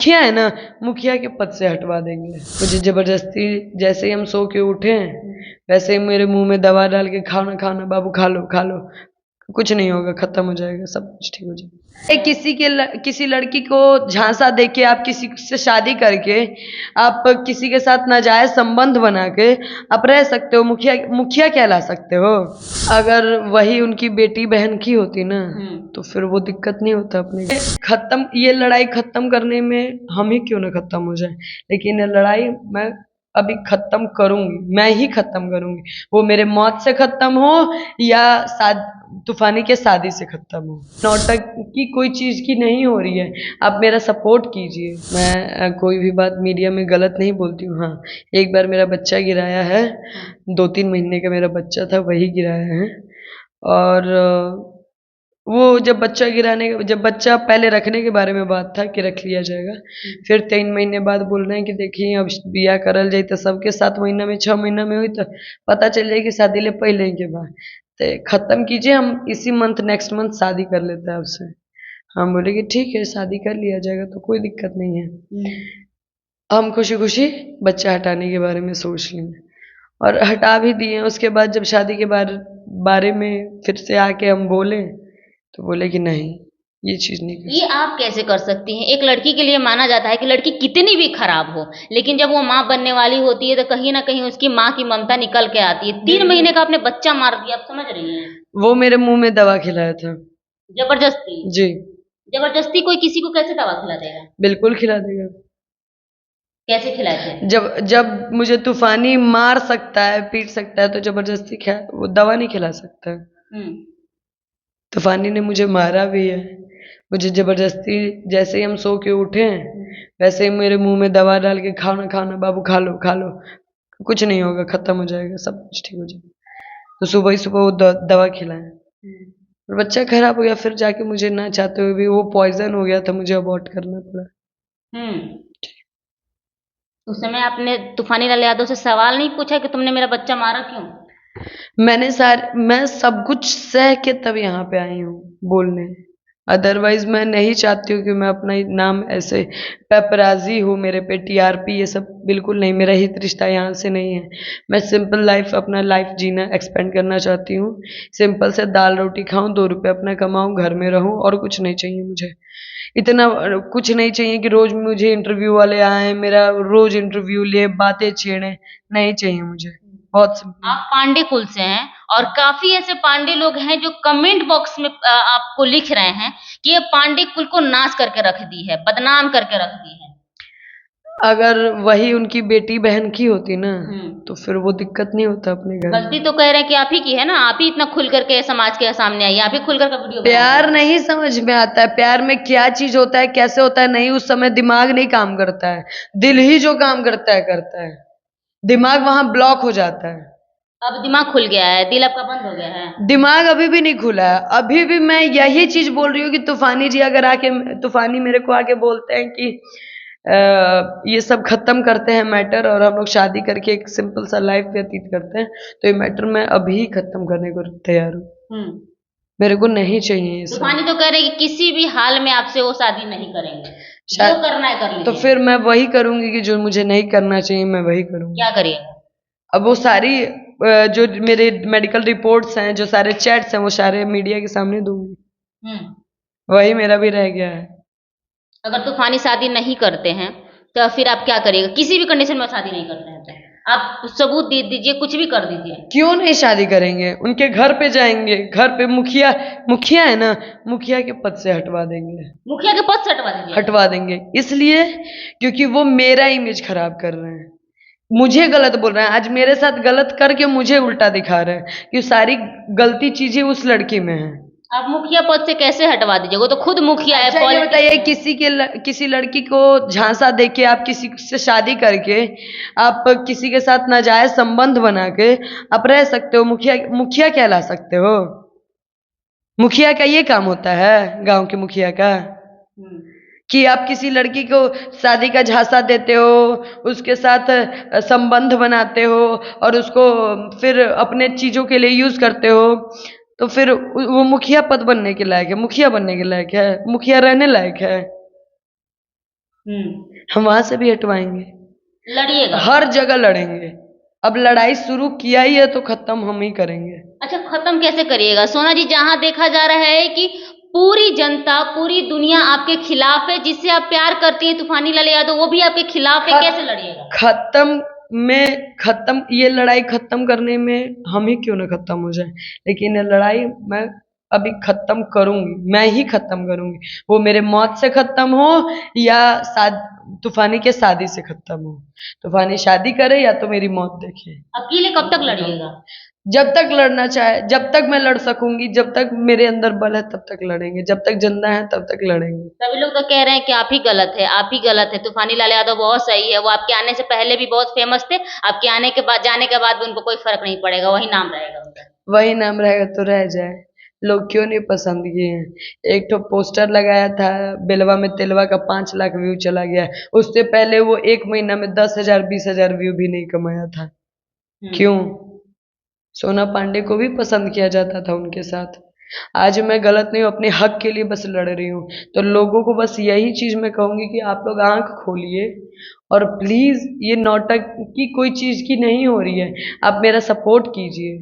मुखिया है ना, मुखिया के पद से हटवा देंगे मुझे जबरदस्ती। जैसे ही हम सो के उठे वैसे ही मेरे मुंह में दवा डाल के खाना खाना बाबू, खा लो खा लो, कुछ नहीं होगा, खत्म हो जाएगा, सब कुछ ठीक हो जाएगा। किसी लड़की को झांसा देके आप किसी से शादी करके आप किसी के साथ नाजायज संबंध बना के आप रह सकते हो, मुखिया मुखिया कहला सकते हो। अगर वही उनकी बेटी बहन की होती ना तो फिर वो दिक्कत नहीं होता अपने। खत्म, ये लड़ाई खत्म करने में हम ही क्यों ना खत्म हो जाए, लेकिन ये लड़ाई मैं अभी खत्म करूंगी, मैं ही खत्म करूंगी। वो मेरे मौत से खत्म हो या तूफानी के शादी से खत्म हो। नौटंक की कोई चीज की नहीं हो रही है, आप मेरा सपोर्ट कीजिए। मैं कोई भी बात मीडिया में गलत नहीं बोलती हूँ। हाँ, एक बार मेरा बच्चा गिराया है, 2-3 महीने का मेरा बच्चा था, वही गिराया है। और वो जब बच्चा पहले रखने के बारे में बात था कि रख लिया जाएगा, फिर 3 महीने बाद बोल रहे हैं कि देखिए अब बिया करल जाए तो सबके 7 महीना में 6 महीना में हुई तो पता चल जाएगी शादी ले पहले के बाद। तो खत्म कीजिए, हम इसी मंथ नेक्स्ट मंथ शादी कर लेते हैं आपसे। हम बोले कि ठीक है शादी कर लिया जाएगा तो कोई दिक्कत नहीं है। हम खुशी खुशी बच्चा हटाने के बारे में सोच लेंगे और हटा भी दिए। उसके बाद जब शादी के बारे में फिर से आके हम बोले तो बोले कि नहीं, ये चीज नहीं कर ये आप कैसे कर सकती हैं? एक लड़की के लिए माना जाता है कि लड़की कितनी भी खराब हो, लेकिन जब वो माँ बनने वाली होती है तो कहीं ना कहीं उसकी माँ की ममता निकल के आती है। 3 महीने का आपने बच्चा मार दिया, आप समझ रही हैं? वो मेरे मुंह में दवा खिलाया था। जबरदस्ती? जी। जबरदस्ती कोई किसी को कैसे दवा खिला देगा? बिल्कुल खिला देगा। कैसे खिलाए थे? जब जब मुझे तूफानी मार सकता है, पीट सकता है, तो जबरदस्ती वो दवा नहीं खिला सकता। तूफानी ने मुझे मारा भी है, मुझे जबरदस्ती। जैसे ही हम सो के उठे वैसे ही मेरे मुंह में दवा डाल के खाना खाना बाबू, खा लो खा लो, कुछ नहीं होगा, खत्म हो जाएगा, सब कुछ ठीक हो जाएगा। तो सुबह ही सुबह वो दवा खिलाए और बच्चा खराब हो गया। फिर जाके मुझे ना चाहते हुए भी वो पॉइजन हो गया था, मुझे अबॉर्ट करना पड़ा। उस समय आपने तूफानी लाल यादव से सवाल नहीं पूछा कि तुमने मेरा बच्चा मारा क्यों? मैं सब कुछ सह के तब यहाँ पे आई हूँ बोलने। अदरवाइज मैं नहीं चाहती हूँ कि मैं अपना नाम ऐसे पेपराजी हूँ, मेरे पे टीआरपी, ये सब बिल्कुल नहीं। मेरा हित रिश्ता यहाँ से नहीं है। मैं सिंपल लाइफ, अपना लाइफ जीना एक्सपेंड करना चाहती हूँ। सिंपल से दाल रोटी खाऊं, 2 रुपये अपना कमाऊं, घर में रहूं, और कुछ नहीं चाहिए मुझे। इतना कुछ नहीं चाहिए कि रोज मुझे इंटरव्यू वाले आए, मेरा रोज इंटरव्यू ले, बातें छेड़े, नहीं चाहिए मुझे। बहुत सिंपल। आप पांडे कुल से हैं और काफी ऐसे पांडे लोग हैं जो कमेंट बॉक्स में आपको लिख रहे हैं कि ये पांडे कुल को नाश करके रख दी है, बदनाम करके रख दी है। अगर वही उनकी बेटी बहन की होती ना तो फिर वो दिक्कत नहीं होता अपने घर में। गलती तो कह रहे हैं कि आप ही की है ना, आप ही इतना खुल करके समाज के सामने आई, आप ही खुल करके वीडियो प्यार नहीं समझ में आता है, प्यार में क्या चीज होता है, कैसे होता है, नहीं उस समय दिमाग नहीं काम करता है, दिल ही जो काम करता है। दिमाग वहां ब्लॉक हो जाता है। अब दिमाग खुल गया है, दिल आपका बंद हो गया है? दिमाग अभी भी नहीं खुला है। अभी भी मैं यही चीज बोल रही हूँ कि तूफानी जी अगर तूफानी मेरे को आके बोलते हैं कि ये सब खत्म करते हैं मैटर और हम लोग शादी करके एक सिंपल सा लाइफ व्यतीत करते हैं, तो ये मैटर मैं अभी खत्म करने को तैयार हूँ। मेरे को नहीं चाहिए। तूफानी तो कह रहे हैं कि किसी भी हाल में आपसे वो शादी नहीं करेंगे, जो करना है कर लीजिए। तो फिर मैं वही करूंगी कि जो मुझे नहीं करना चाहिए, मैं वही करूंगी। क्या करिएगा? अब वो सारी जो मेरे मेडिकल रिपोर्ट्स हैं, जो सारे चैट्स हैं, वो सारे मीडिया के सामने दूंगी। वही मेरा भी रह गया है। अगर तूफानी शादी नहीं करते हैं तो फिर आप क्या करिएगा? किसी भी कंडीशन में शादी नहीं करते हैं तो आप सबूत दे दीजिए, कुछ भी कर दीजिए। क्यों नहीं शादी करेंगे? उनके घर पे जाएंगे, घर पे मुखिया है ना, मुखिया के पद से हटवा देंगे। मुखिया के पद से हटवा देंगे इसलिए क्योंकि वो मेरा इमेज खराब कर रहे हैं, मुझे गलत बोल रहे हैं। आज मेरे साथ गलत करके मुझे उल्टा दिखा रहे हैं कि सारी गलती चीजें उस लड़की में है। आप मुखिया पद से कैसे हटवा दीजिए? वो तो खुद मुखिया है। अच्छा ये बताइए, किसी लड़की को झांसा देके आप किसी से शादी करके आप किसी के साथ नाजायज संबंध बना के आप रह सकते हो, मुखिया कहला सकते हो? मुखिया का ये काम होता है, गांव के मुखिया का, कि आप किसी लड़की को शादी का झांसा देते हो, उसके साथ संबंध बनाते हो और उसको फिर अपने चीजों के लिए यूज करते हो, तो फिर वो मुखिया पद बनने के लायक है? मुखिया बनने के लायक है? मुखिया रहने लायक है? हम वहां से भी हटवाएंगे, लड़िएगा। हर जगह लड़ेंगे। अब लड़ाई शुरू किया ही है तो खत्म हम ही करेंगे। अच्छा, खत्म कैसे करिएगा सोना जी? जहां देखा जा रहा है कि पूरी जनता, पूरी दुनिया आपके खिलाफ है, जिससे आप प्यार करती हैं तूफानी लाल यादव, वो भी आपके खिलाफ है, कैसे लड़िएगा? खत्म ये लड़ाई खत्म करने में हम ही क्यों ना खत्म हो जाए, लेकिन ये लड़ाई मैं अभी खत्म करूंगी, मैं ही खत्म करूंगी। वो मेरे मौत से खत्म हो या तूफानी के शादी से खत्म हो। तूफानी शादी करे या तो मेरी मौत देखे। अकेले कब तक लड़िएगा? जब तक लड़ना चाहे, जब तक मैं लड़ सकूंगी, जब तक मेरे अंदर बल है तब तक लड़ेंगे, जब तक जिंदा है तब तक लड़ेंगे। सभी लोग तो कह रहे हैं कि आप ही गलत है, आप ही गलत है, तूफानी लाल यादव बहुत सही है, वो आपके आने से पहले भी बहुत फेमस थे, आपके आने के बाद, जाने के बाद भी उनको कोई फर्क नहीं पड़ेगा, वही नाम रहेगा उनका। वही नाम रहेगा तो रह जाए, लोग क्यों नहीं पसंद किए हैं। एक तो पोस्टर लगाया था बेलवा में तेलवा का 5 लाख व्यू चला गया, उससे पहले वो 1 महीना में 10,000 20,000 व्यू भी नहीं कमाया था। क्यों? सोना पांडे को भी पसंद किया जाता था उनके साथ। आज मैं गलत नहीं हूँ, अपने हक के लिए बस लड़ रही हूँ। तो लोगों को बस यही चीज मैं कहूंगी कि आप लोग आंख खोलिए और प्लीज ये नौटंकी कोई चीज की नहीं हो रही है, आप मेरा सपोर्ट कीजिए।